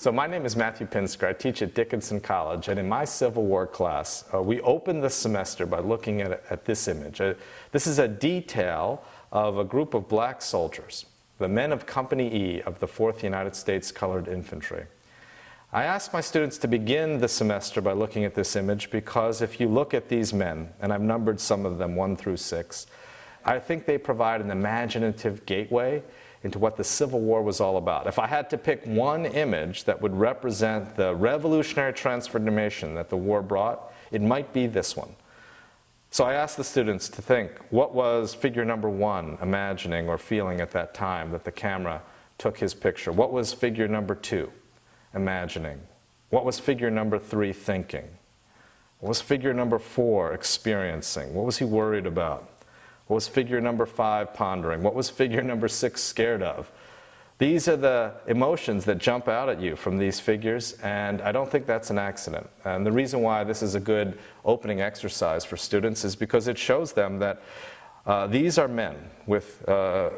So my name is Matthew Pinsker. I teach at Dickinson College, and in my Civil War class, we opened the semester by looking at this image. This is a detail of a group of black soldiers, the men of Company E of the 4th United States Colored Infantry. I asked my students to begin the semester by looking at this image because if you look at these men, and I've numbered some of them 1 through 6, I think they provide an imaginative gateway into what the Civil War was all about. If I had to pick one image that would represent the revolutionary transformation that the war brought, it might be this one. So I asked the students to think, what was figure number 1 imagining or feeling at that time that the camera took his picture? What was figure number 2 imagining? What was figure number 3 thinking? What was figure number 4 experiencing? What was he worried about? What was figure number 5 pondering? What was figure number 6 scared of? These are the emotions that jump out at you from these figures, and I don't think that's an accident. And the reason why this is a good opening exercise for students is because it shows them that these are men with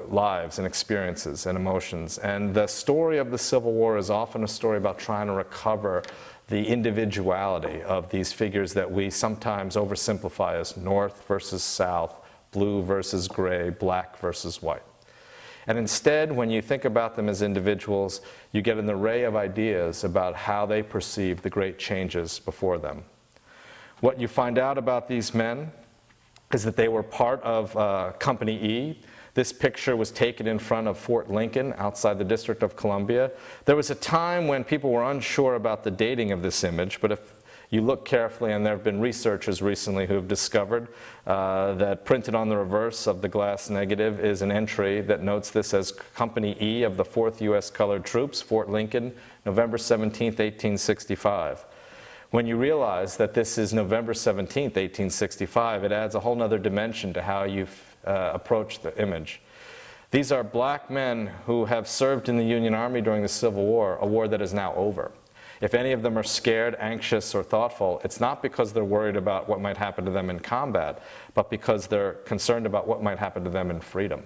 lives and experiences and emotions. And the story of the Civil War is often a story about trying to recover the individuality of these figures that we sometimes oversimplify as North versus South, blue versus gray, black versus white. And instead, when you think about them as individuals, you get an array of ideas about how they perceive the great changes before them. What you find out about these men is that they were part of Company E. This picture was taken in front of Fort Lincoln outside the District of Columbia. There was a time when people were unsure about the dating of this image, but if you look carefully, and there have been researchers recently who have discovered that printed on the reverse of the glass negative is an entry that notes this as Company E of the 4th U.S. Colored Troops, Fort Lincoln, November 17, 1865. When you realize that this is November 17, 1865, it adds a whole other dimension to how you approach the image. These are black men who have served in the Union Army during the Civil War, a war that is now over. If any of them are scared, anxious, or thoughtful, it's not because they're worried about what might happen to them in combat, but because they're concerned about what might happen to them in freedom.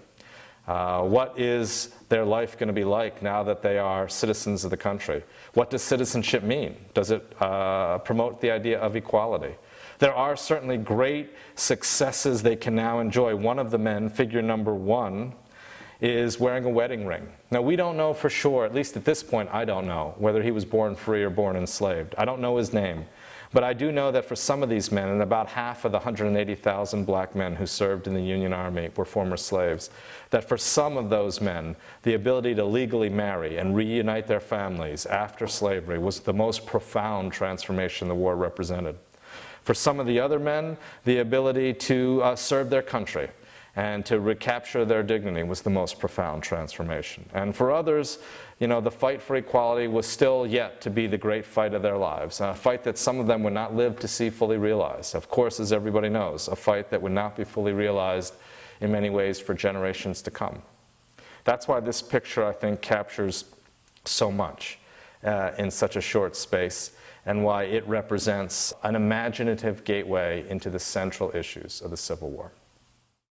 What is their life going to be like now that they are citizens of the country? What does citizenship mean? Does it promote the idea of equality? There are certainly great successes they can now enjoy. One of the men, figure number 1, is wearing a wedding ring. Now, we don't know for sure, at least at this point I don't know, whether he was born free or born enslaved. I don't know his name. But I do know that for some of these men, and about half of the 180,000 black men who served in the Union Army were former slaves, that for some of those men, the ability to legally marry and reunite their families after slavery was the most profound transformation the war represented. For some of the other men, the ability to serve their country and to recapture their dignity was the most profound transformation. And for others, you know, the fight for equality was still yet to be the great fight of their lives, a fight that some of them would not live to see fully realized. Of course, as everybody knows, a fight that would not be fully realized in many ways for generations to come. That's why this picture, I think, captures so much in such a short space, and why it represents an imaginative gateway into the central issues of the Civil War.